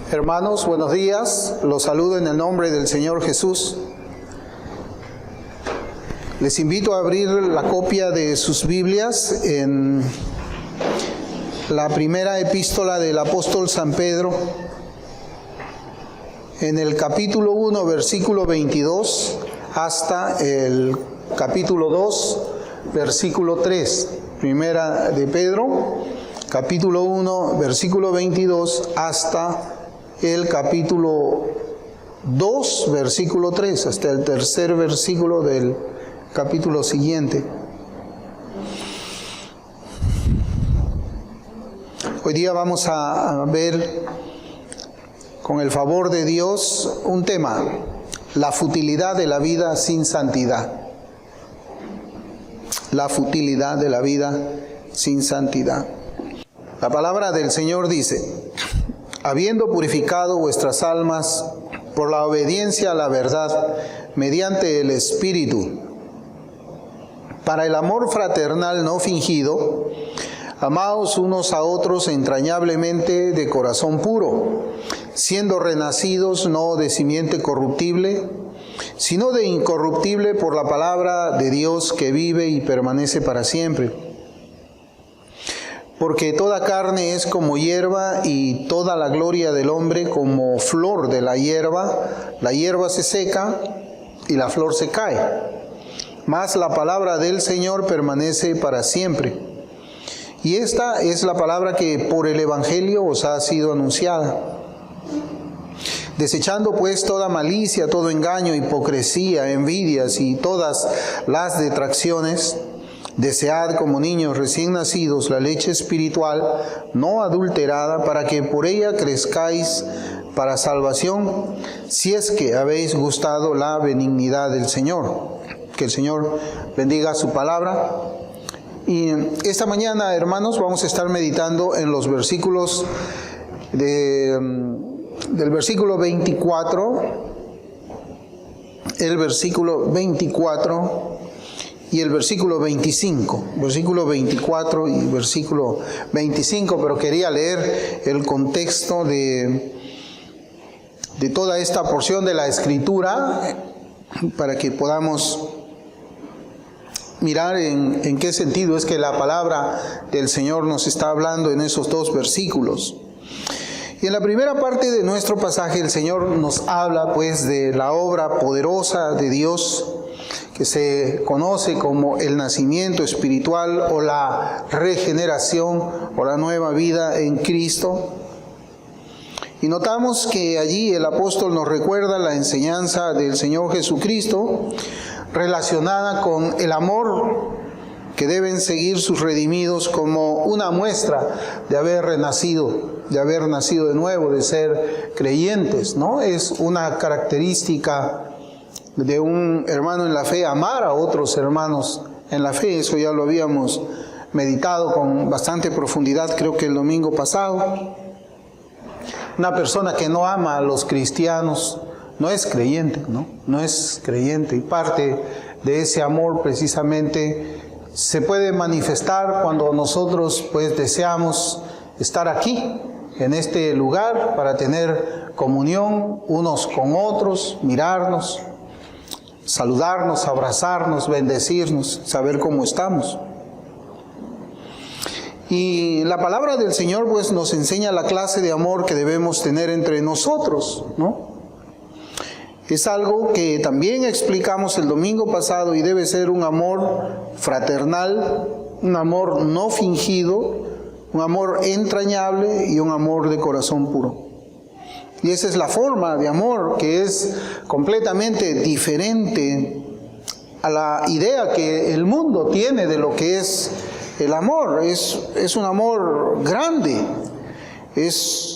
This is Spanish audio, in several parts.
Hermanos, buenos días. Los saludo en el nombre del Señor Jesús. Les invito a abrir la copia de sus Biblias en la primera epístola del apóstol San Pedro, en el capítulo 1, versículo 22, hasta el capítulo 2, versículo 3. Primera de Pedro, capítulo 1, versículo 22, hasta el capítulo 2, versículo 3, hasta el tercer versículo del capítulo siguiente. Hoy día vamos a ver, con el favor de Dios, un tema: la futilidad de la vida sin santidad. La futilidad de la vida sin santidad. La palabra del Señor dice: habiendo purificado vuestras almas por la obediencia a la verdad, mediante el Espíritu, para el amor fraternal no fingido, amaos unos a otros entrañablemente de corazón puro, siendo renacidos no de simiente corruptible, sino de incorruptible por la palabra de Dios que vive y permanece para siempre. Porque toda carne es como hierba, y toda la gloria del hombre como flor de la hierba se seca y la flor se cae. Mas la palabra del Señor permanece para siempre. Y esta es la palabra que por el Evangelio os ha sido anunciada. Desechando pues toda malicia, todo engaño, hipocresía, envidias y todas las detracciones, desead como niños recién nacidos la leche espiritual no adulterada, para que por ella crezcáis para salvación, si es que habéis gustado la benignidad del Señor. Que el Señor bendiga su palabra. Y esta mañana, hermanos, vamos a estar meditando en los versículos del versículo 24, el versículo 24 y el versículo 25, versículo 24 y versículo 25, pero quería leer el contexto de toda esta porción de la Escritura para que podamos mirar en qué sentido es que la palabra del Señor nos está hablando en esos dos versículos. Y en la primera parte de nuestro pasaje el Señor nos habla pues de la obra poderosa de Dios, que se conoce como el nacimiento espiritual o la regeneración o la nueva vida en Cristo. Y notamos que allí el apóstol nos recuerda la enseñanza del Señor Jesucristo relacionada con el amor que deben seguir sus redimidos como una muestra de haber renacido, de haber nacido de nuevo, de ser creyentes, ¿no? Es una característica de un hermano en la fe, amar a otros hermanos en la fe. Eso ya lo habíamos meditado con bastante profundidad, creo que el domingo pasado. Una persona que no ama a los cristianos no es creyente, ¿no? No es creyente. Y parte de ese amor precisamente se puede manifestar cuando nosotros pues deseamos estar aquí, en este lugar, para tener comunión unos con otros, mirarnos, saludarnos, abrazarnos, bendecirnos, saber cómo estamos. Y la palabra del Señor pues nos enseña la clase de amor que debemos tener entre nosotros, ¿no? Es algo que también explicamos el domingo pasado, y debe ser un amor fraternal, un amor no fingido, un amor entrañable y un amor de corazón puro. Y esa es la forma de amor que es completamente diferente a la idea que el mundo tiene de lo que es el amor. Es un amor grande, es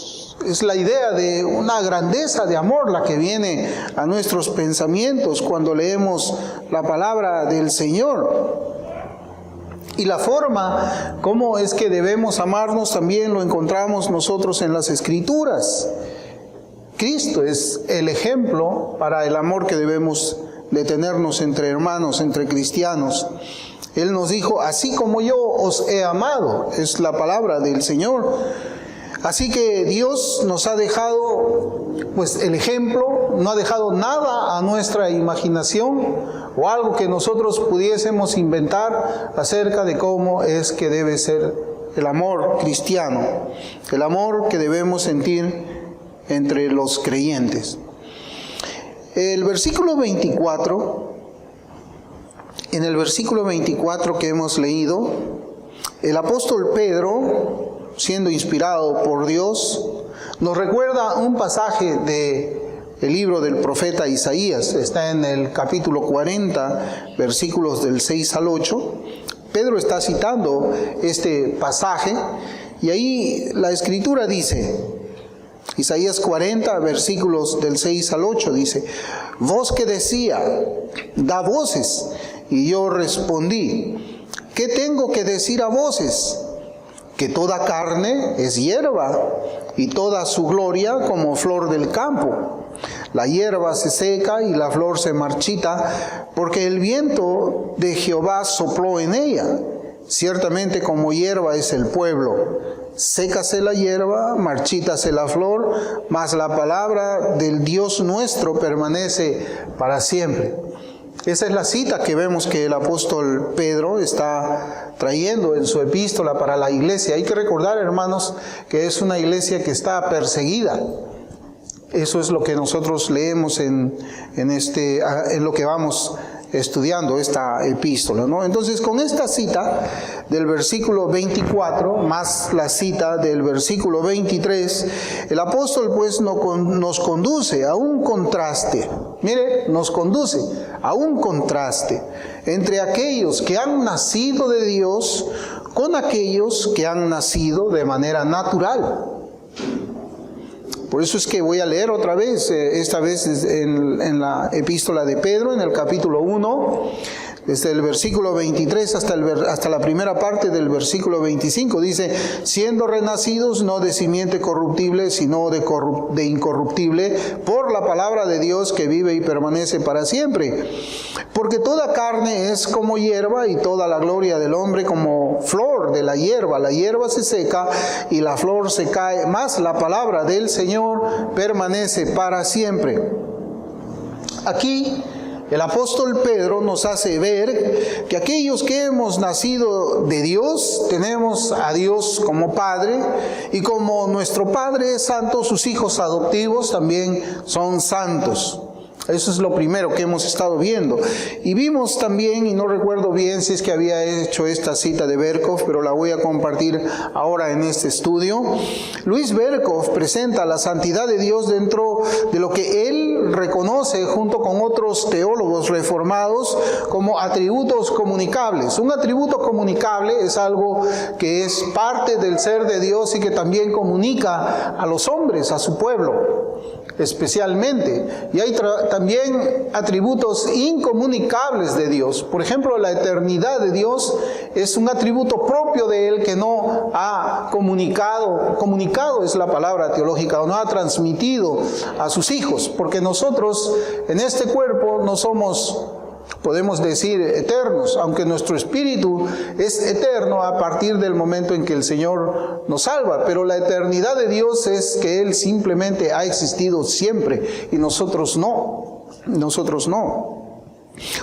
la idea de una grandeza de amor la que viene a nuestros pensamientos cuando leemos la palabra del Señor. Y la forma como es que debemos amarnos también lo encontramos nosotros en las Escrituras. Cristo es el ejemplo para el amor que debemos de tenernos entre hermanos, entre cristianos. Él nos dijo: así como yo os he amado, es la palabra del Señor. Así que Dios nos ha dejado pues el ejemplo, no ha dejado nada a nuestra imaginación o algo que nosotros pudiésemos inventar acerca de cómo es que debe ser el amor cristiano, el amor que debemos sentir entre los creyentes. El versículo 24, en el versículo 24 que hemos leído, el apóstol Pedro, siendo inspirado por Dios, nos recuerda un pasaje del libro del profeta Isaías. Está en el capítulo 40, versículos del 6 al 8. Pedro está citando este pasaje y ahí la escritura dice, Isaías 40, versículos del 6 al 8, dice: voz que decía, da voces, y yo respondí, ¿qué tengo que decir a voces? Que toda carne es hierba, y toda su gloria como flor del campo. La hierba se seca y la flor se marchita, porque el viento de Jehová sopló en ella. Ciertamente como hierba es el pueblo. Sécase la hierba, marchítase la flor, mas la palabra del Dios nuestro permanece para siempre. Esa es la cita que vemos que el apóstol Pedro está trayendo en su epístola para la iglesia. Hay que recordar, hermanos, que es una iglesia que está perseguida. Eso es lo que nosotros leemos en lo que vamos estudiando esta epístola, ¿no? Entonces, con esta cita del versículo 24, más la cita del versículo 23, el apóstol pues nos conduce a un contraste. Mire, nos conduce a un contraste entre aquellos que han nacido de Dios con aquellos que han nacido de manera natural. Por eso es que voy a leer otra vez, esta vez en la epístola de Pedro, en el capítulo 1, desde el versículo 23 hasta la primera parte del versículo 25, dice: siendo renacidos no de simiente corruptible, sino de incorruptible, por la palabra de Dios que vive y permanece para siempre. Porque toda carne es como hierba, y toda la gloria del hombre como flor de la hierba. La hierba se seca y la flor se cae, mas la palabra del Señor permanece para siempre. Aquí el apóstol Pedro nos hace ver que aquellos que hemos nacido de Dios, tenemos a Dios como Padre, y como nuestro Padre es santo, sus hijos adoptivos también son santos. Eso es lo primero que hemos estado viendo. Y vimos también, y no recuerdo bien si es que había hecho esta cita de Berkov, pero la voy a compartir ahora en este estudio. Luis Berkov presenta la santidad de Dios dentro de lo que él reconoce junto con otros teólogos reformados como atributos comunicables. Un atributo comunicable es algo que es parte del ser de Dios y que también comunica a los hombres, a su pueblo especialmente. Y hay también atributos incomunicables de Dios. Por ejemplo, la eternidad de Dios es un atributo propio de Él que no ha comunicado es la palabra teológica, o no ha transmitido a sus hijos, porque nosotros en este cuerpo no somos, podemos decir, eternos, aunque nuestro espíritu es eterno a partir del momento en que el Señor nos salva. Pero la eternidad de Dios es que Él simplemente ha existido siempre y nosotros no.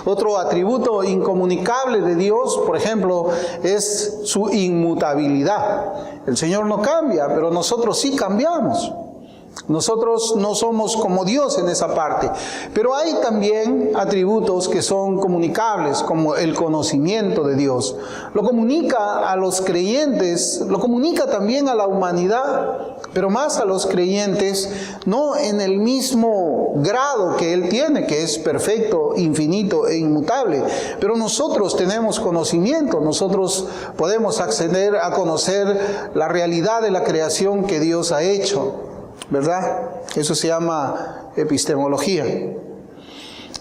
Otro atributo incomunicable de Dios, por ejemplo, es su inmutabilidad. El Señor no cambia, pero nosotros sí cambiamos. Nosotros no somos como Dios en esa parte, pero hay también atributos que son comunicables, como el conocimiento de Dios. Lo comunica a los creyentes, lo comunica también a la humanidad, pero más a los creyentes, no en el mismo grado que Él tiene, que es perfecto, infinito e inmutable. Pero nosotros tenemos conocimiento, nosotros podemos acceder a conocer la realidad de la creación que Dios ha hecho, ¿verdad? Eso se llama epistemología.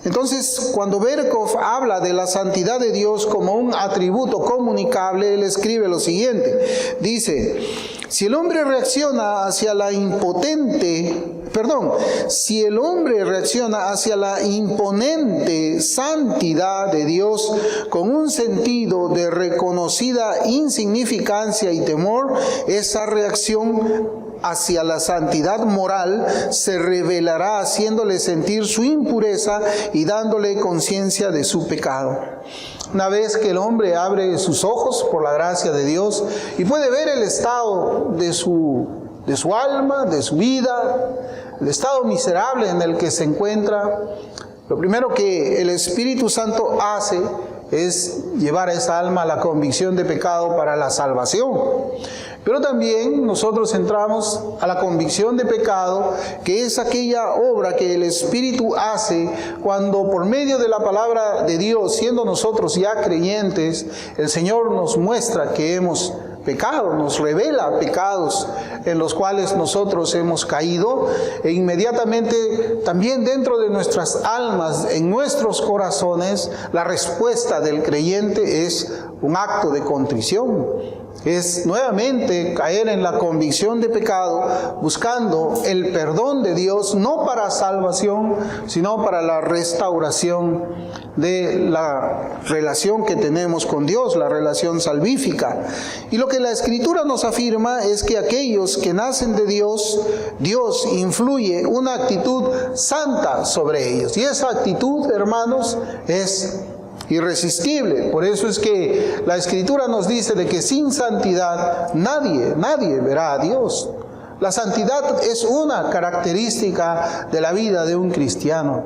Entonces, cuando Berkov habla de la santidad de Dios como un atributo comunicable, él escribe lo siguiente. Dice: si el hombre reacciona hacia la imponente santidad de Dios con un sentido de reconocida insignificancia y temor, esa reacción hacia la santidad moral se revelará haciéndole sentir su impureza y dándole conciencia de su pecado. Una vez que el hombre abre sus ojos por la gracia de Dios y puede ver el estado de su alma, de su vida, el estado miserable en el que se encuentra, lo primero que el Espíritu Santo hace es llevar a esa alma a la convicción de pecado para la salvación. Pero también nosotros entramos a la convicción de pecado, que es aquella obra que el Espíritu hace cuando por medio de la palabra de Dios, siendo nosotros ya creyentes, el Señor nos muestra que hemos pecado, nos revela pecados en los cuales nosotros hemos caído, e inmediatamente también dentro de nuestras almas, en nuestros corazones, la respuesta del creyente es un acto de contrición. Es nuevamente caer en la convicción de pecado, buscando el perdón de Dios, no para salvación, sino para la restauración de la relación que tenemos con Dios, la relación salvífica. Y lo que la Escritura nos afirma es que aquellos que nacen de Dios, Dios influye una actitud santa sobre ellos. Y esa actitud, hermanos, es irresistible. Por eso es que la Escritura nos dice de que sin santidad nadie verá a Dios. La santidad es una característica de la vida de un cristiano.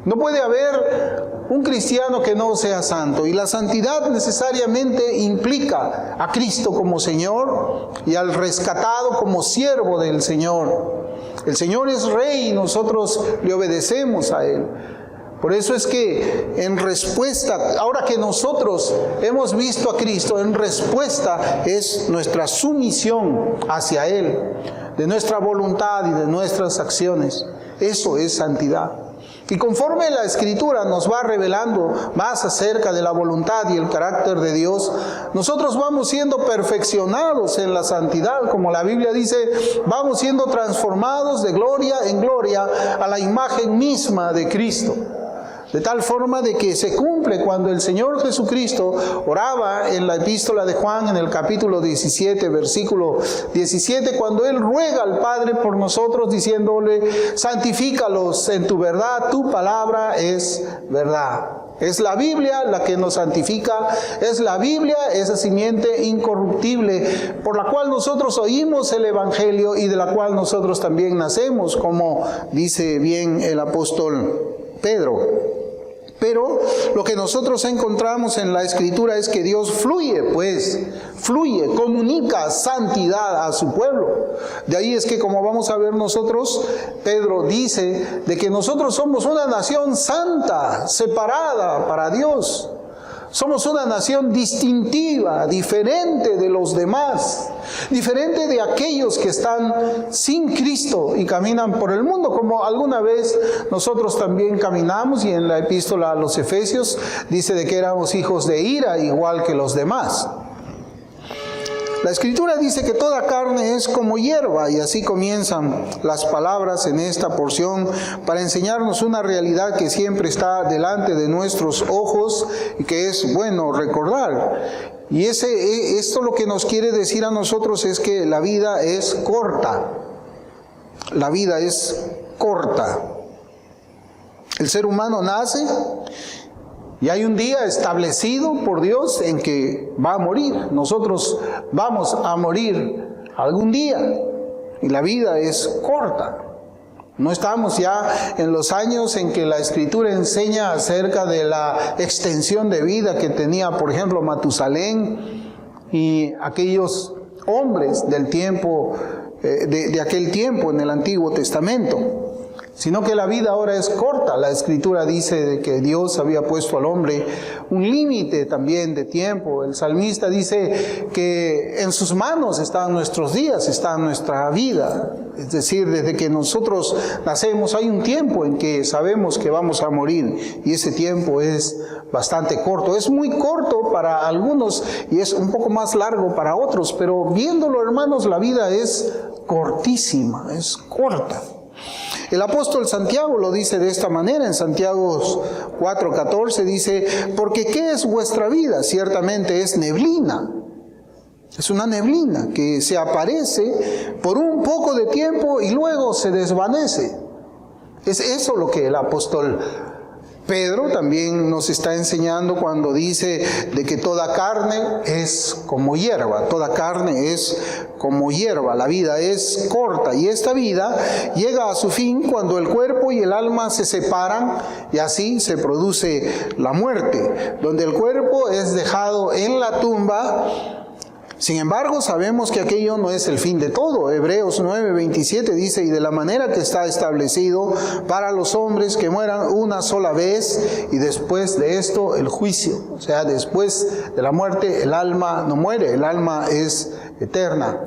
No puede haber un cristiano que no sea santo, y la santidad necesariamente implica a Cristo como Señor y al rescatado como siervo del Señor. El Señor es Rey y nosotros le obedecemos a Él. Por eso es que en respuesta, ahora que nosotros hemos visto a Cristo, en respuesta es nuestra sumisión hacia Él, de nuestra voluntad y de nuestras acciones. Eso es santidad. Y conforme la Escritura nos va revelando más acerca de la voluntad y el carácter de Dios, nosotros vamos siendo perfeccionados en la santidad, como la Biblia dice, vamos siendo transformados de gloria en gloria a la imagen misma de Cristo. De tal forma de que se cumple cuando el Señor Jesucristo oraba en la epístola de Juan en el capítulo 17, versículo 17, cuando Él ruega al Padre por nosotros diciéndole, santifícalos en tu verdad, tu palabra es verdad. Es la Biblia la que nos santifica, es la Biblia esa simiente incorruptible por la cual nosotros oímos el Evangelio y de la cual nosotros también nacemos, como dice bien el apóstol Pedro. Pero lo que nosotros encontramos en la Escritura es que Dios fluye, comunica santidad a su pueblo. De ahí es que, como vamos a ver nosotros, Pedro dice de que nosotros somos una nación santa, separada para Dios. Somos una nación distintiva, diferente de los demás, diferente de aquellos que están sin Cristo y caminan por el mundo, como alguna vez nosotros también caminamos, y en la epístola a los Efesios dice de que éramos hijos de ira igual que los demás. La Escritura dice que toda carne es como hierba, y así comienzan las palabras en esta porción para enseñarnos una realidad que siempre está delante de nuestros ojos y que es bueno recordar. Y esto lo que nos quiere decir a nosotros es que la vida es corta. La vida es corta. El ser humano nace y hay un día establecido por Dios en que va a morir. Nosotros vamos a morir algún día. Y la vida es corta. No estamos ya en los años en que la Escritura enseña acerca de la extensión de vida que tenía, por ejemplo, Matusalén y aquellos hombres del tiempo, de aquel tiempo en el Antiguo Testamento. Sino que la vida ahora es corta. La Escritura dice que Dios había puesto al hombre un límite también de tiempo. El salmista dice que en sus manos están nuestros días, está nuestra vida. Es decir, desde que nosotros nacemos hay un tiempo en que sabemos que vamos a morir, y ese tiempo es bastante corto. Es muy corto para algunos y es un poco más largo para otros, pero viéndolo, hermanos, la vida es cortísima, es corta. El apóstol Santiago lo dice de esta manera, en Santiago 4:14 dice, porque ¿qué es vuestra vida? Ciertamente es neblina Es una neblina que se aparece por un poco de tiempo y luego se desvanece. Es eso lo que el apóstol Pedro también nos está enseñando cuando dice de que toda carne es como hierba, toda carne es como hierba, la vida es corta y esta vida llega a su fin cuando el cuerpo y el alma se separan y así se produce la muerte, donde el cuerpo es dejado en la tumba. Sin embargo, sabemos que aquello no es el fin de todo. Hebreos 9:27 dice, y de la manera que está establecido para los hombres que mueran una sola vez y después de esto el juicio. O sea, después de la muerte el alma no muere, el alma es eterna.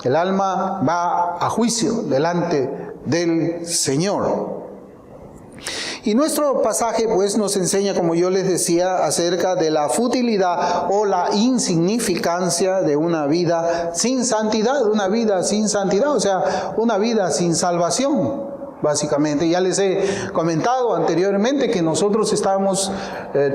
El alma va a juicio delante del Señor. Y nuestro pasaje pues nos enseña, como yo les decía, acerca de la futilidad o la insignificancia de una vida sin santidad, o sea, una vida sin salvación. Básicamente, ya les he comentado anteriormente que nosotros estamos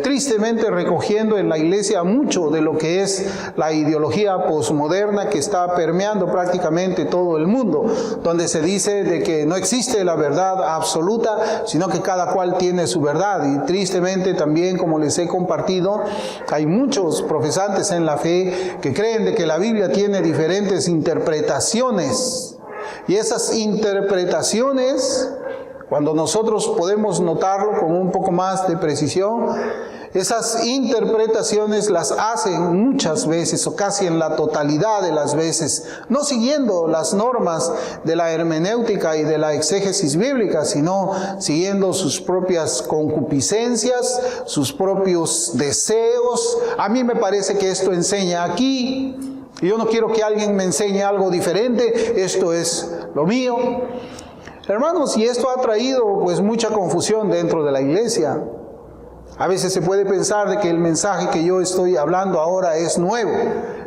tristemente recogiendo en la iglesia mucho de lo que es la ideología posmoderna que está permeando prácticamente todo el mundo, donde se dice de que no existe la verdad absoluta, sino que cada cual tiene su verdad. Y tristemente también, como les he compartido, hay muchos profesantes en la fe que creen de que la Biblia tiene diferentes interpretaciones. Y esas interpretaciones, cuando nosotros podemos notarlo con un poco más de precisión, esas interpretaciones las hacen muchas veces o casi en la totalidad de las veces, no siguiendo las normas de la hermenéutica y de la exégesis bíblica, sino siguiendo sus propias concupiscencias, sus propios deseos. A mí me parece que esto enseña aquí. Y yo no quiero que alguien me enseñe algo diferente, esto es lo mío. Hermanos, y esto ha traído pues mucha confusión dentro de la iglesia. A veces se puede pensar de que el mensaje que yo estoy hablando ahora es nuevo.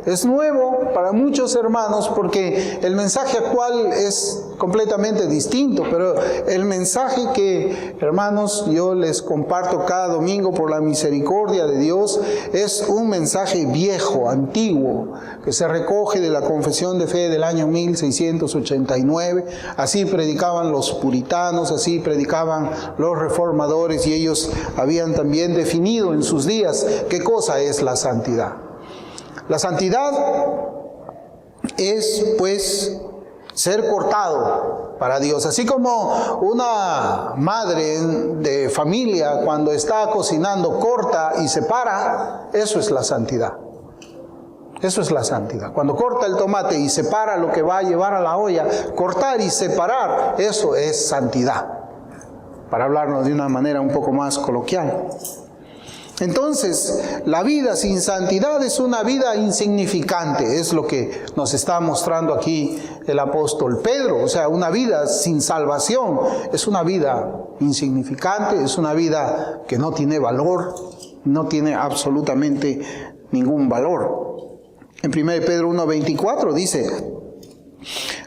Es nuevo para muchos hermanos porque el mensaje actual es completamente distinto, pero el mensaje que, hermanos, yo les comparto cada domingo por la misericordia de Dios es un mensaje viejo, antiguo, que se recoge de la Confesión de Fe del año 1689. Así predicaban los puritanos, así predicaban los reformadores y ellos habían también definido en sus días qué cosa es la santidad. La santidad es, pues, ser cortado para Dios. Así como una madre de familia cuando está cocinando corta y separa, eso es la santidad. Eso es la santidad. Cuando corta el tomate y separa lo que va a llevar a la olla, cortar y separar, eso es santidad. Para hablarnos de una manera un poco más coloquial. Entonces, la vida sin santidad es una vida insignificante, es lo que nos está mostrando aquí el apóstol Pedro. O sea, una vida sin salvación es una vida insignificante, es una vida que no tiene valor, no tiene absolutamente ningún valor. En 1 Pedro 1:24 dice,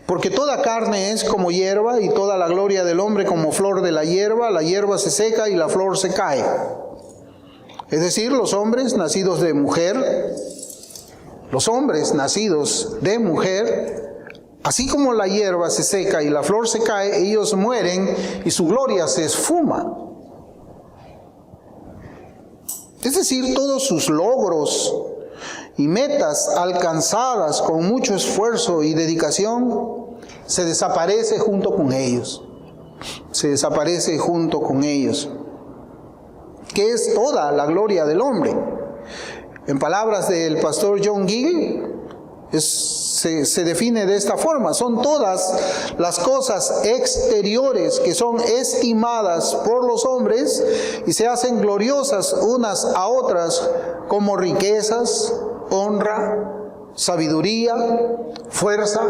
porque toda carne es como hierba y toda la gloria del hombre como flor de la hierba se seca y la flor se cae. Es decir, los hombres nacidos de mujer, así como la hierba se seca y la flor se cae, ellos mueren y su gloria se esfuma. Es decir, todos sus logros y metas alcanzadas con mucho esfuerzo y dedicación, se desaparece junto con ellos. Se desaparece junto con ellos. ¿Qué es toda la gloria del hombre? En palabras del pastor John Gill, se define de esta forma: son todas las cosas exteriores que son estimadas por los hombres y se hacen gloriosas unas a otras, como riquezas, honra, sabiduría, fuerza,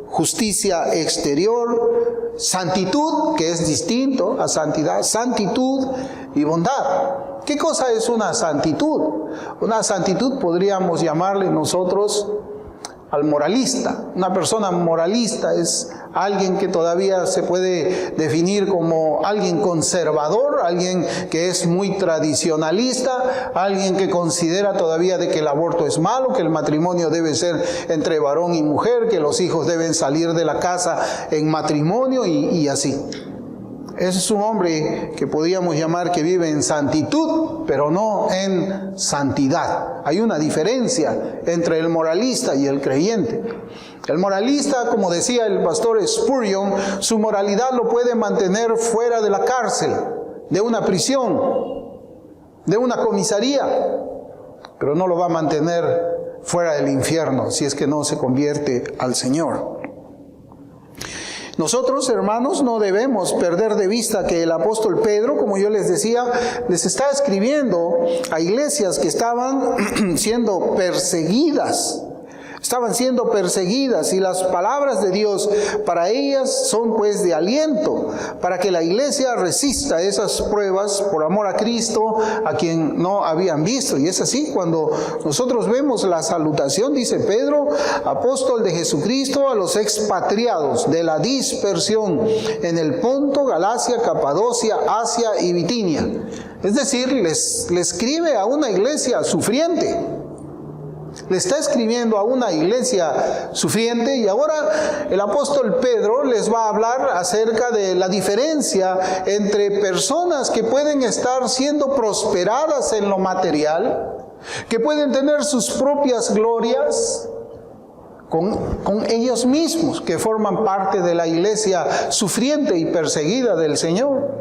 justicia exterior, santitud, que es distinto a santidad, santitud y bondad. ¿Qué cosa es una santitud? Una santitud podríamos llamarle nosotros al moralista. Una persona moralista es alguien que todavía se puede definir como alguien conservador, alguien que es muy tradicionalista, alguien que considera todavía de que el aborto es malo, que el matrimonio debe ser entre varón y mujer, que los hijos deben salir de la casa en matrimonio y así. Ese es un hombre que podríamos llamar que vive en santitud, pero no en santidad. Hay una diferencia entre el moralista y el creyente. El moralista, como decía el pastor Spurgeon, su moralidad lo puede mantener fuera de la cárcel, de una prisión, de una comisaría, pero no lo va a mantener fuera del infierno si es que no se convierte al Señor. Nosotros, hermanos, no debemos perder de vista que el apóstol Pedro, como yo les decía, les está escribiendo a iglesias que estaban siendo perseguidas. Estaban siendo perseguidas y las palabras de Dios para ellas son pues de aliento, para que la iglesia resista esas pruebas por amor a Cristo, a quien no habían visto. Y es así cuando nosotros vemos la salutación, dice Pedro, apóstol de Jesucristo, a los expatriados de la dispersión en el Ponto, Galacia, Capadocia, Asia y Bitinia. Es decir, le escribe a una iglesia sufriente. Le está escribiendo a una iglesia sufriente y ahora el apóstol Pedro les va a hablar acerca de la diferencia entre personas que pueden estar siendo prosperadas en lo material, que pueden tener sus propias glorias con ellos mismos, que forman parte de la iglesia sufriente y perseguida del Señor.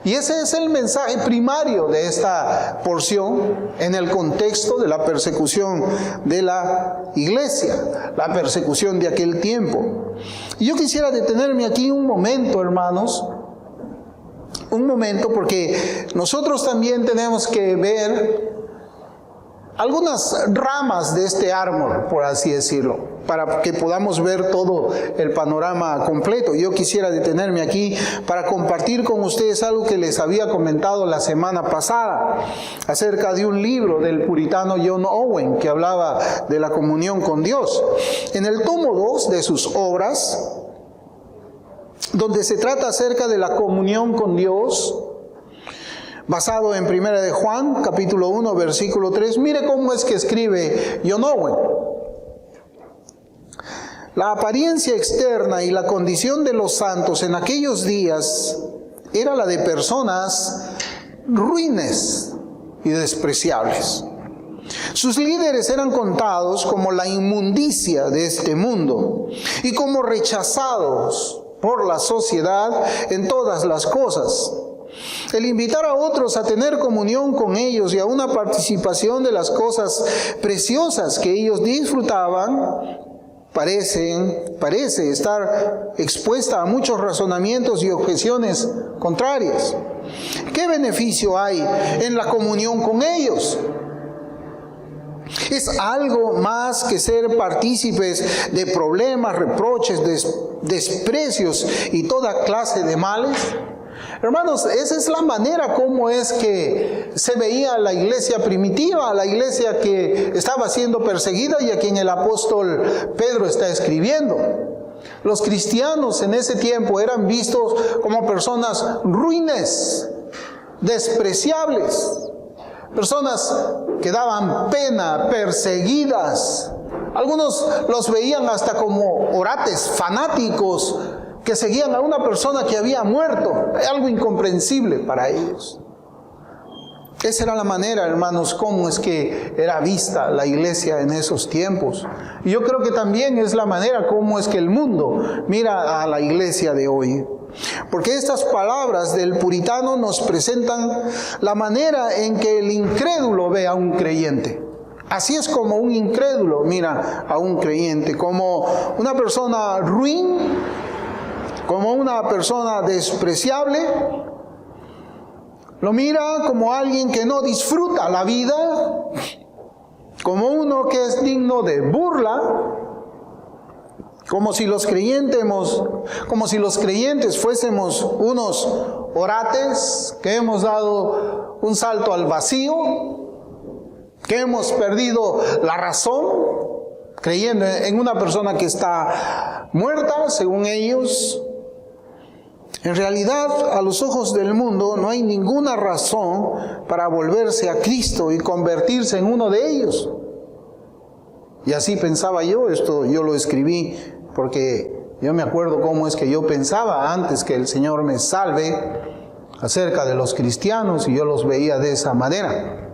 Y ese es el mensaje primario de esta porción en el contexto de la persecución de la iglesia, la persecución de aquel tiempo. Y yo quisiera detenerme aquí un momento, hermanos, un momento, porque nosotros también tenemos que ver algunas ramas de este árbol, por así decirlo, para que podamos ver todo el panorama completo. Yo quisiera detenerme aquí para compartir con ustedes algo que les había comentado la semana pasada acerca de un libro del puritano John Owen que hablaba de la comunión con Dios. En el tomo 2 de sus obras, donde se trata acerca de la comunión con Dios, basado en 1 de Juan, capítulo 1, versículo 3, mire cómo es que escribe John Owen. La apariencia externa y la condición de los santos en aquellos días era la de personas ruines y despreciables. Sus líderes eran contados como la inmundicia de este mundo y como rechazados por la sociedad en todas las cosas. El invitar a otros a tener comunión con ellos y a una participación de las cosas preciosas que ellos disfrutaban parece estar expuesta a muchos razonamientos y objeciones contrarias. ¿Qué beneficio hay en la comunión con ellos? ¿Es algo más que ser partícipes de problemas, reproches, desprecios y toda clase de males? Hermanos, esa es la manera como es que se veía la iglesia primitiva, la iglesia que estaba siendo perseguida y a quien el apóstol Pedro está escribiendo. Los cristianos en ese tiempo eran vistos como personas ruines, despreciables, personas que daban pena, perseguidas. Algunos los veían hasta como orates, fanáticos, que seguían a una persona que había muerto, algo incomprensible para ellos. Esa era la manera, hermanos, cómo es que era vista la iglesia en esos tiempos. Y yo creo que también es la manera cómo es que el mundo mira a la iglesia de hoy. Porque estas palabras del puritano nos presentan la manera en que el incrédulo ve a un creyente. Así es como un incrédulo mira a un creyente, como una persona ruin, como una persona despreciable. Lo mira como alguien que no disfruta la vida, como uno que es digno de burla, como si los creyentes fuésemos unos orates que hemos dado un salto al vacío, que hemos perdido la razón, creyendo en una persona que está muerta, según ellos. En realidad, a los ojos del mundo, no hay ninguna razón para volverse a Cristo y convertirse en uno de ellos. Y así pensaba yo, esto yo lo escribí porque yo me acuerdo cómo es que yo pensaba antes que el Señor me salve acerca de los cristianos, y yo los veía de esa manera.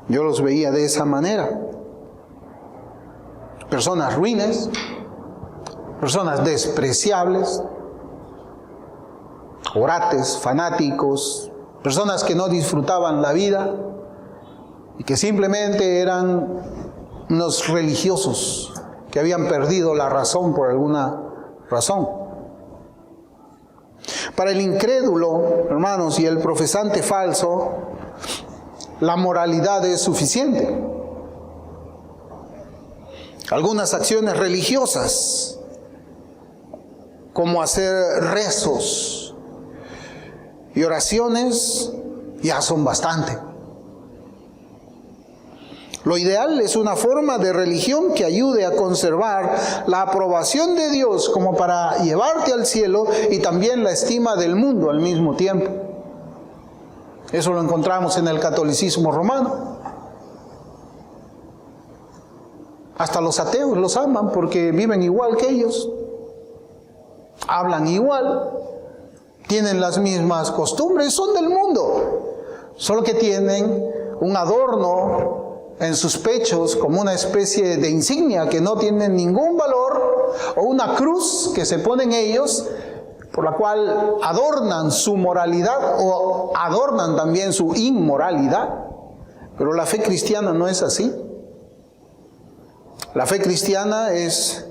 Yo los veía de esa manera. Personas ruines, personas despreciables, orates, fanáticos, personas que no disfrutaban la vida y que simplemente eran unos religiosos que habían perdido la razón por alguna razón. Para el incrédulo, hermanos, y el profesante falso, la moralidad es suficiente. Algunas acciones religiosas, como hacer rezos y oraciones, ya son bastante. Lo ideal es una forma de religión que ayude a conservar la aprobación de Dios como para llevarte al cielo, y también la estima del mundo al mismo tiempo. Eso lo encontramos en el catolicismo romano. Hasta los ateos los aman porque viven igual que ellos, hablan igual, tienen las mismas costumbres, son del mundo, solo que tienen un adorno en sus pechos como una especie de insignia que no tiene ningún valor, o una cruz que se ponen ellos, por la cual adornan su moralidad o adornan también su inmoralidad. Pero la fe cristiana no es así. La fe cristiana es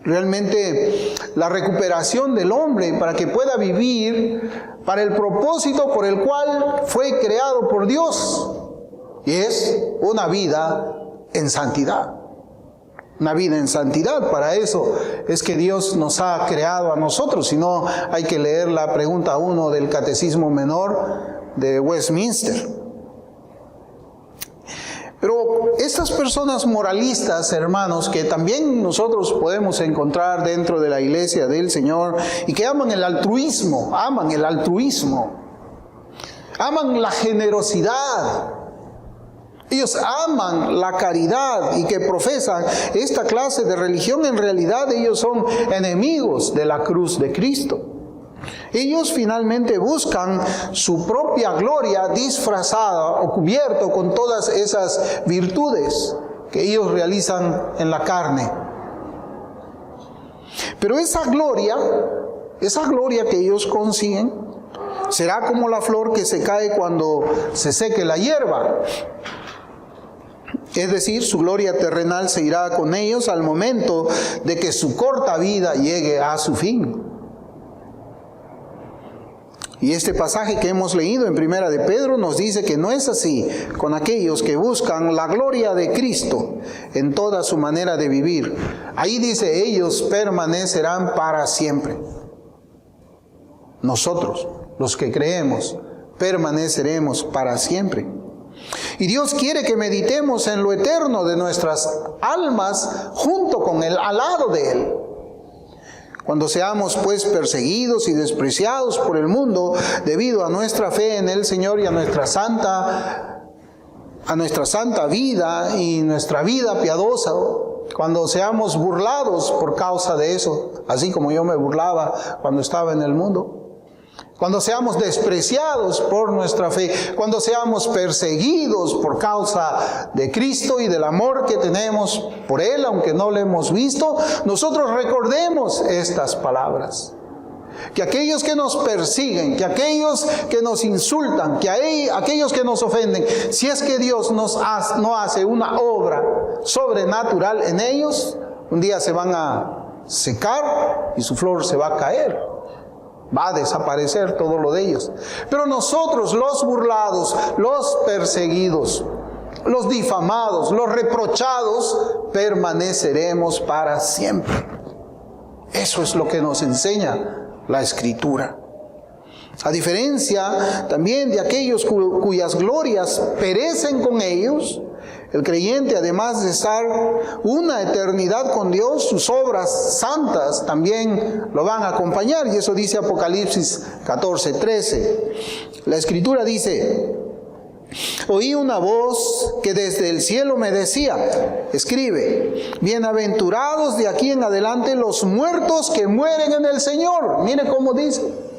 realmente la recuperación del hombre para que pueda vivir para el propósito por el cual fue creado por Dios, y es una vida en santidad. Una vida en santidad. Para eso es que Dios nos ha creado a nosotros. Si no, hay que leer la pregunta 1 del Catecismo Menor de Westminster. Pero estas personas moralistas, hermanos, que también nosotros podemos encontrar dentro de la iglesia del Señor, y que aman el altruismo, aman la generosidad, ellos aman la caridad, y que profesan esta clase de religión, en realidad ellos son enemigos de la cruz de Cristo. Ellos finalmente buscan su propia gloria disfrazada o cubierto con todas esas virtudes que ellos realizan en la carne. Pero esa gloria que ellos consiguen, será como la flor que se cae cuando se seque la hierba. Es decir, su gloria terrenal se irá con ellos al momento de que su corta vida llegue a su fin. Y este pasaje que hemos leído en Primera de Pedro nos dice que no es así con aquellos que buscan la gloria de Cristo en toda su manera de vivir. Ahí dice, ellos permanecerán para siempre. Nosotros, los que creemos, permaneceremos para siempre. Y Dios quiere que meditemos en lo eterno de nuestras almas junto con Él, al lado de Él. Cuando seamos pues perseguidos y despreciados por el mundo debido a nuestra fe en el Señor y a nuestra santa vida y nuestra vida piadosa, cuando seamos burlados por causa de eso, así como yo me burlaba cuando estaba en el mundo, cuando seamos despreciados por nuestra fe, cuando seamos perseguidos por causa de Cristo y del amor que tenemos por Él, aunque no lo hemos visto, nosotros recordemos estas palabras. Que aquellos que nos persiguen, que aquellos que nos insultan, que aquellos que nos ofenden, si es que Dios no hace una obra sobrenatural en ellos, un día se van a secar y su flor se va a caer. Va a desaparecer todo lo de ellos. Pero nosotros, los burlados, los perseguidos, los difamados, los reprochados, permaneceremos para siempre. Eso es lo que nos enseña la Escritura. A diferencia también de aquellos cuyas glorias perecen con ellos, El creyente, además de estar una eternidad con Dios, sus obras santas también lo van a acompañar. Y eso dice Apocalipsis 14:13. La Escritura dice: oí una voz que desde el cielo me decía, escribe, bienaventurados de aquí en adelante los muertos que mueren en el Señor. Mire cómo dice.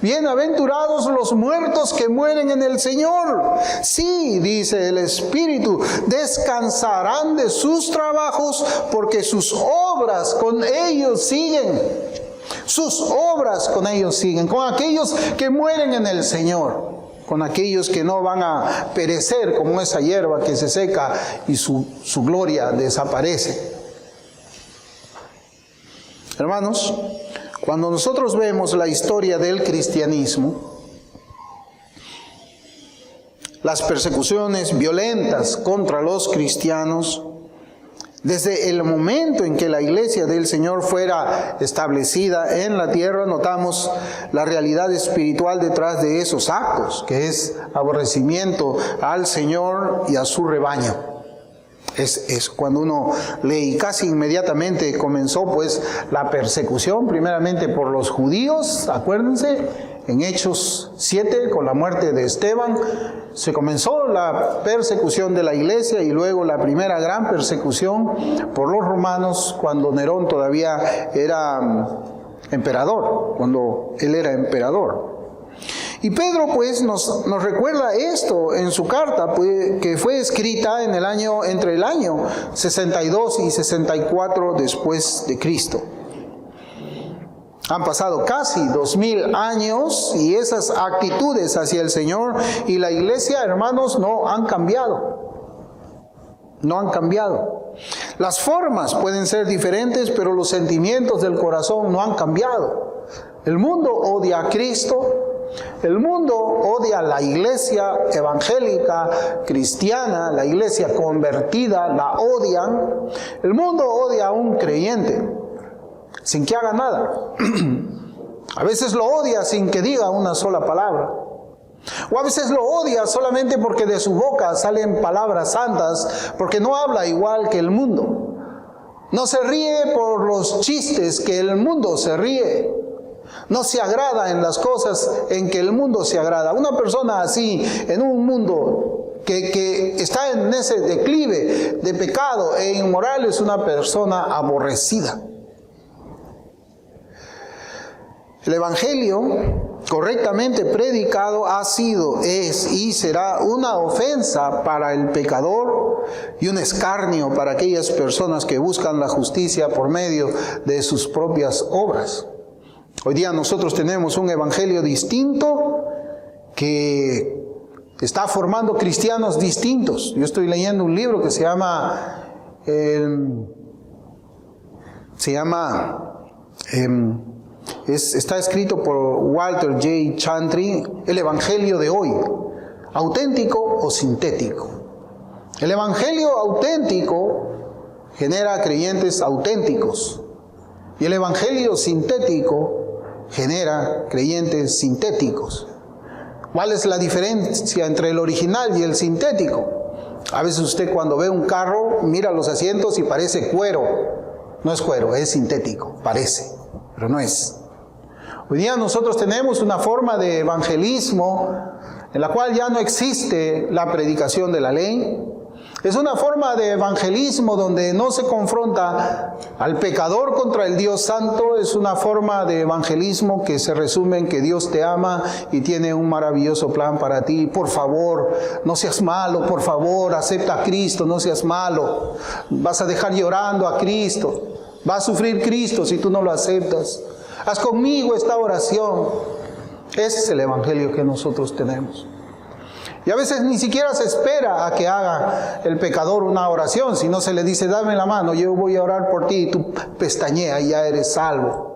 Bienaventurados los muertos que mueren en el Señor. Sí, dice el Espíritu, descansarán de sus trabajos porque sus obras con ellos siguen. Sus obras con ellos siguen, con aquellos que mueren en el Señor, con aquellos que no van a perecer como esa hierba que se seca y su gloria desaparece. Hermanos, cuando nosotros vemos la historia del cristianismo, las persecuciones violentas contra los cristianos, desde el momento en que la iglesia del Señor fuera establecida en la tierra, notamos la realidad espiritual detrás de esos actos, que es aborrecimiento al Señor y a su rebaño. Es cuando uno lee, y casi inmediatamente comenzó pues la persecución, primeramente por los judíos, acuérdense, en Hechos 7, con la muerte de Esteban, se comenzó la persecución de la iglesia, y luego la primera gran persecución por los romanos cuando Nerón todavía era emperador, cuando él era emperador. Y Pedro pues nos recuerda esto en su carta, pues, que fue escrita entre el año 62 y 64 después de Cristo. Han pasado casi 2000 años y esas actitudes hacia el Señor y la iglesia, hermanos, no han cambiado. No han cambiado. Las formas pueden ser diferentes, pero los sentimientos del corazón no han cambiado. El mundo odia a Cristo. El mundo odia a la iglesia evangélica, cristiana, la iglesia convertida, la odian. El mundo odia a un creyente sin que haga nada. A veces lo odia sin que diga una sola palabra. O a veces lo odia solamente porque de su boca salen palabras santas, porque no habla igual que el mundo. No se ríe por los chistes que el mundo se ríe. No se agrada en las cosas en que el mundo se agrada. Una persona así, en un mundo que está en ese declive de pecado e inmoral, es una persona aborrecida. El Evangelio, correctamente predicado, ha sido, es y será una ofensa para el pecador y un escarnio para aquellas personas que buscan la justicia por medio de sus propias obras. Hoy día nosotros tenemos un evangelio distinto que está formando cristianos distintos. Yo estoy leyendo un libro que está escrito por Walter J. Chantry, El Evangelio de hoy, auténtico o sintético. El Evangelio auténtico genera creyentes auténticos y el Evangelio sintético genera creyentes sintéticos. ¿Cuál es la diferencia entre el original y el sintético? A veces usted cuando ve un carro mira los asientos y parece cuero. No es cuero, es sintético, parece, pero no es. Hoy día nosotros tenemos una forma de evangelismo en la cual ya no existe la predicación de la ley. Es una forma de evangelismo donde no se confronta al pecador contra el Dios Santo. Es una forma de evangelismo que se resume en que Dios te ama y tiene un maravilloso plan para ti. Por favor, no seas malo, por favor, acepta a Cristo, no seas malo. Vas a dejar llorando a Cristo. Va a sufrir Cristo si tú no lo aceptas. Haz conmigo esta oración. Ese es el evangelio que nosotros tenemos. Y a veces ni siquiera se espera a que haga el pecador una oración, sino se le dice, dame la mano, yo voy a orar por ti, y tú pestañea y ya eres salvo.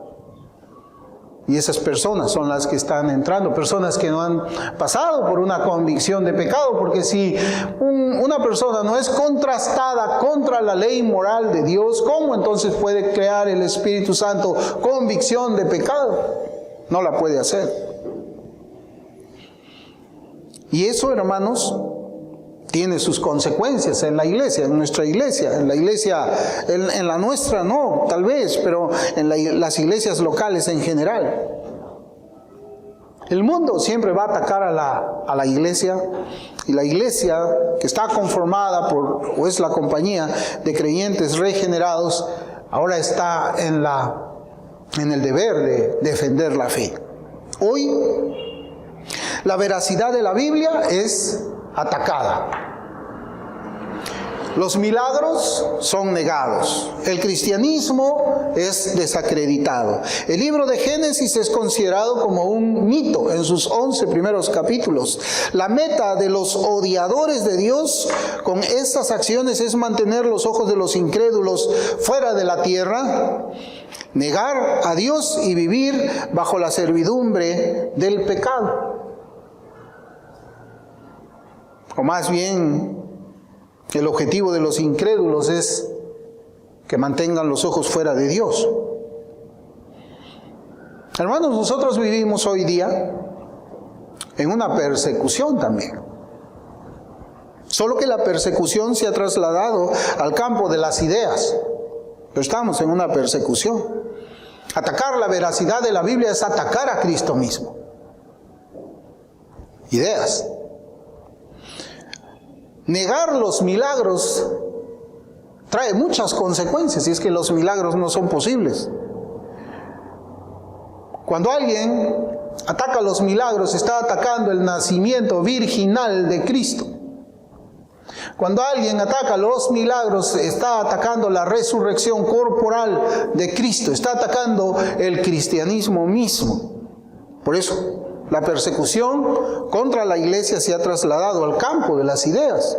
Y esas personas son las que están entrando, personas que no han pasado por una convicción de pecado, porque si una persona no es contrastada contra la ley moral de Dios, ¿cómo entonces puede crear el Espíritu Santo convicción de pecado? No la puede hacer. Y eso, hermanos, tiene sus consecuencias en la iglesia, en nuestra iglesia, en la nuestra no, tal vez, pero en las iglesias locales en general. El mundo siempre va a atacar a la iglesia, y la iglesia que está conformada o es la compañía de creyentes regenerados, ahora está en el deber de defender la fe. Hoy, la veracidad de la Biblia es atacada. Los milagros son negados. El cristianismo es desacreditado. El libro de Génesis es considerado como un mito en sus 11 primeros capítulos. La meta de los odiadores de Dios con estas acciones es mantener los ojos de los incrédulos fuera de la tierra, negar a Dios y vivir bajo la servidumbre del pecado. O más bien, el objetivo de los incrédulos es que mantengan los ojos fuera de Dios. Hermanos, nosotros vivimos hoy día en una persecución también. Solo que la persecución se ha trasladado al campo de las ideas. Pero estamos en una persecución. Atacar la veracidad de la Biblia es atacar a Cristo mismo. Ideas. Negar los milagros trae muchas consecuencias, y es que los milagros no son posibles. Cuando alguien ataca los milagros, está atacando el nacimiento virginal de Cristo. Cuando alguien ataca los milagros, está atacando la resurrección corporal de Cristo, está atacando el cristianismo mismo. Por eso, la persecución contra la iglesia se ha trasladado al campo de las ideas,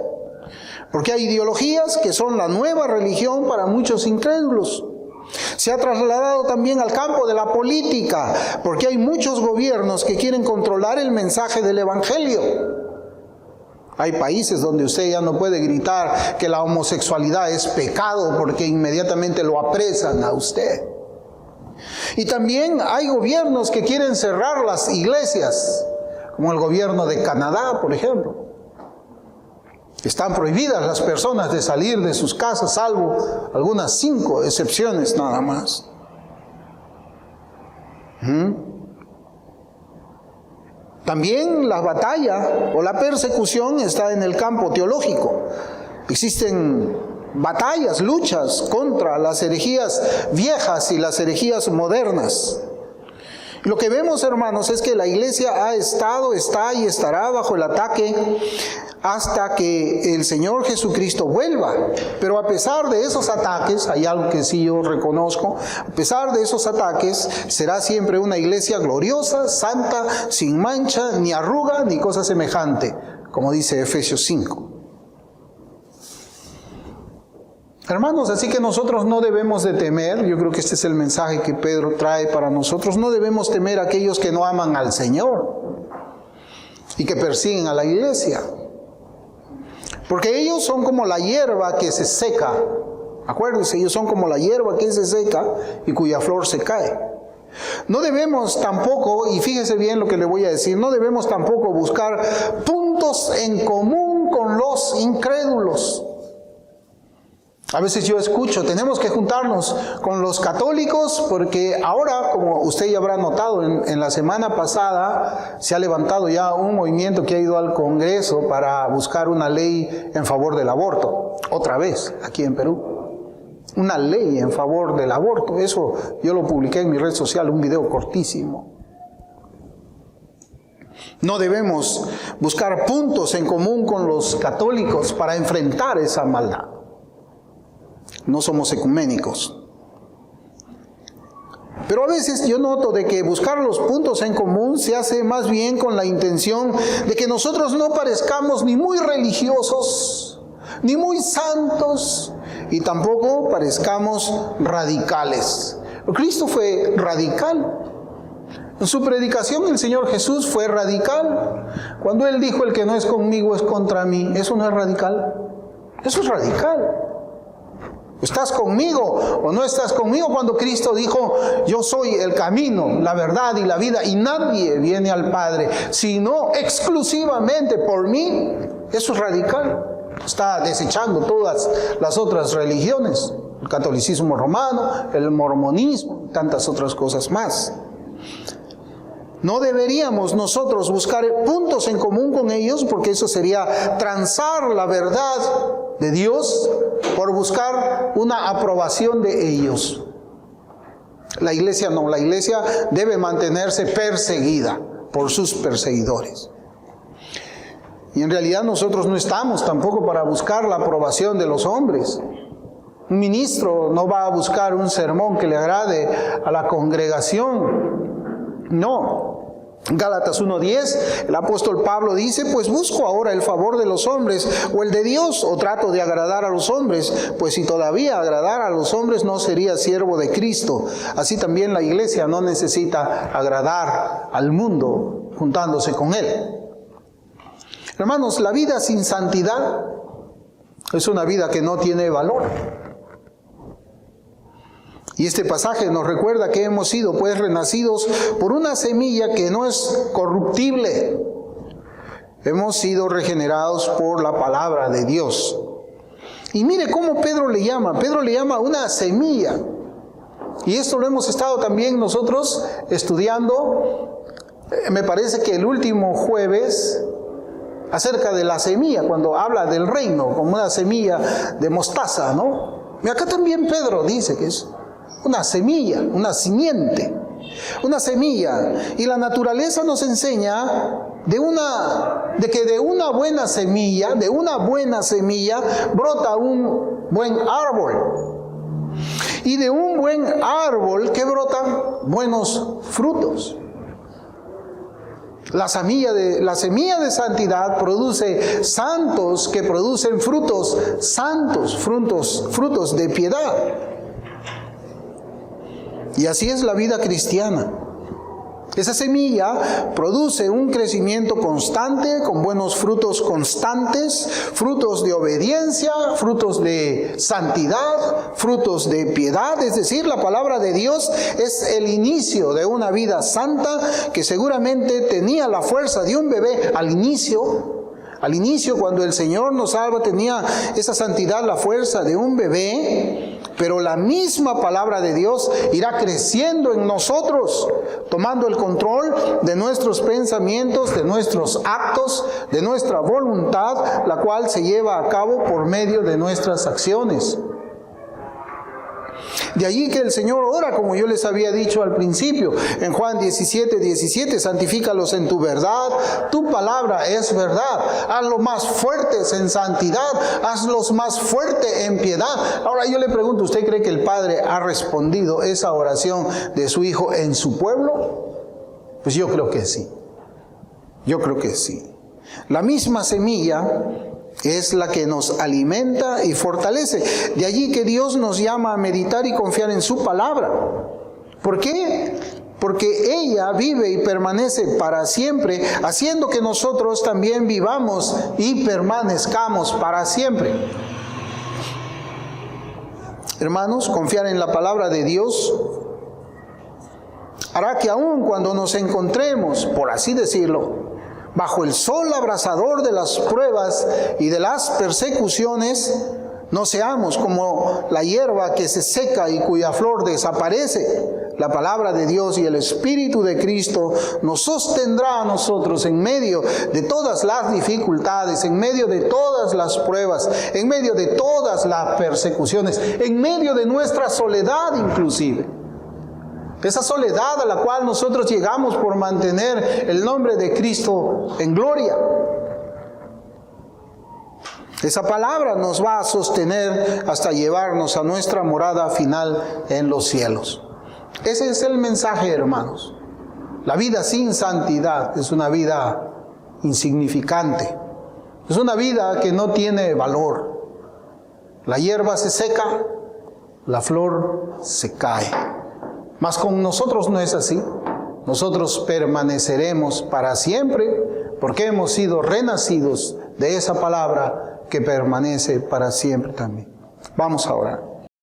porque hay ideologías que son la nueva religión para muchos incrédulos. Se ha trasladado también al campo de la política, porque hay muchos gobiernos que quieren controlar el mensaje del evangelio. Hay países donde usted ya no puede gritar que la homosexualidad es pecado, porque inmediatamente lo apresan a usted. Y también hay gobiernos que quieren cerrar las iglesias, como el gobierno de Canadá, por ejemplo. Están prohibidas las personas de salir de sus casas, salvo algunas 5 excepciones nada más. También la batalla o la persecución está en el campo teológico. Existen batallas, luchas contra las herejías viejas y las herejías modernas. Lo que vemos, hermanos, es que la iglesia ha estado, está y estará bajo el ataque hasta que el Señor Jesucristo vuelva. Pero a pesar de esos ataques, hay algo que sí yo reconozco, a pesar de esos ataques, será siempre una iglesia gloriosa, santa, sin mancha, ni arruga, ni cosa semejante, como dice Efesios 5. Hermanos, así que nosotros no debemos de temer, yo creo que este es el mensaje que Pedro trae para nosotros, no debemos temer a aquellos que no aman al Señor y que persiguen a la iglesia, porque ellos son como la hierba que se seca, acuérdense, ellos son como la hierba que se seca y cuya flor se cae. No debemos tampoco, y fíjese bien lo que le voy a decir, no debemos tampoco buscar puntos en común con los incrédulos. A veces yo escucho, tenemos que juntarnos con los católicos porque ahora, como usted ya habrá notado, en la semana pasada se ha levantado ya un movimiento que ha ido al Congreso para buscar una ley en favor del aborto, otra vez, aquí en Perú. Una ley en favor del aborto, eso yo lo publiqué en mi red social, un video cortísimo. No debemos buscar puntos en común con los católicos para enfrentar esa maldad. No somos ecuménicos. Pero a veces yo noto de que buscar los puntos en común se hace más bien con la intención de que nosotros no parezcamos ni muy religiosos, ni muy santos, y tampoco parezcamos radicales. Cristo fue radical. En su predicación el Señor Jesús fue radical. Cuando Él dijo, el que no es conmigo es contra mí, ¿eso no es radical? Eso es radical. ¿Estás conmigo o no estás conmigo? Cuando Cristo dijo, yo soy el camino, la verdad y la vida, y nadie viene al Padre, sino exclusivamente por mí. Eso es radical. Está desechando todas las otras religiones, el catolicismo romano, el mormonismo, tantas otras cosas más. No deberíamos nosotros buscar puntos en común con ellos, porque eso sería transar la verdad de Dios por buscar una aprobación de ellos. La iglesia no, la iglesia debe mantenerse perseguida por sus perseguidores. Y en realidad nosotros no estamos tampoco para buscar la aprobación de los hombres. Un ministro no va a buscar un sermón que le agrade a la congregación. No. Gálatas 1:10, el apóstol Pablo dice: pues busco ahora el favor de los hombres o el de Dios, o trato de agradar a los hombres, pues si todavía agradara a los hombres no sería siervo de Cristo. Así también la iglesia no necesita agradar al mundo juntándose con él. Hermanos, la vida sin santidad es una vida que no tiene valor. Y este pasaje nos recuerda que hemos sido pues renacidos por una semilla que no es corruptible. Hemos sido regenerados por la palabra de Dios. Y mire cómo Pedro le llama. Pedro le llama una semilla. Y esto lo hemos estado también nosotros estudiando, me parece que el último jueves, acerca de la semilla, cuando habla del reino, como una semilla de mostaza, ¿no? Y acá también Pedro dice que es una semilla, una simiente, una semilla. Y la naturaleza nos enseña de que de una buena semilla brota un buen árbol. Y de un buen árbol que brotan buenos frutos. La semilla de santidad produce santos que producen frutos santos, frutos de piedad. Y así es la vida cristiana. Esa semilla produce un crecimiento constante, con buenos frutos constantes, frutos de obediencia, frutos de santidad, frutos de piedad. Es decir, la palabra de Dios es el inicio de una vida santa que seguramente tenía la fuerza de un bebé al inicio. Al inicio, cuando el Señor nos salva, tenía esa santidad, la fuerza de un bebé, pero la misma palabra de Dios irá creciendo en nosotros, tomando el control de nuestros pensamientos, de nuestros actos, de nuestra voluntad, la cual se lleva a cabo por medio de nuestras acciones. De allí que el Señor ora, como yo les había dicho al principio, en Juan 17:17, santifícalos en tu verdad, tu palabra es verdad. Hazlos más fuertes en santidad, hazlos más fuertes en piedad. Ahora yo le pregunto, ¿usted cree que el Padre ha respondido esa oración de su Hijo en su pueblo? Pues yo creo que sí. Yo creo que sí. La misma semilla es la que nos alimenta y fortalece. De allí que Dios nos llama a meditar y confiar en su palabra. ¿Por qué? Porque ella vive y permanece para siempre, haciendo que nosotros también vivamos y permanezcamos para siempre. Hermanos, confiar en la palabra de Dios hará que aun cuando nos encontremos, por así decirlo, bajo el sol abrasador de las pruebas y de las persecuciones, no seamos como la hierba que se seca y cuya flor desaparece. La palabra de Dios y el Espíritu de Cristo nos sostendrá a nosotros en medio de todas las dificultades, en medio de todas las pruebas, en medio de todas las persecuciones, en medio de nuestra soledad inclusive. Esa soledad a la cual nosotros llegamos por mantener el nombre de Cristo en gloria. Esa palabra nos va a sostener hasta llevarnos a nuestra morada final en los cielos. Ese es el mensaje, hermanos. La vida sin santidad es una vida insignificante. Es una vida que no tiene valor. La hierba se seca, la flor se cae. Mas con nosotros no es así. Nosotros permaneceremos para siempre porque hemos sido renacidos de esa palabra que permanece para siempre también. Vamos a orar.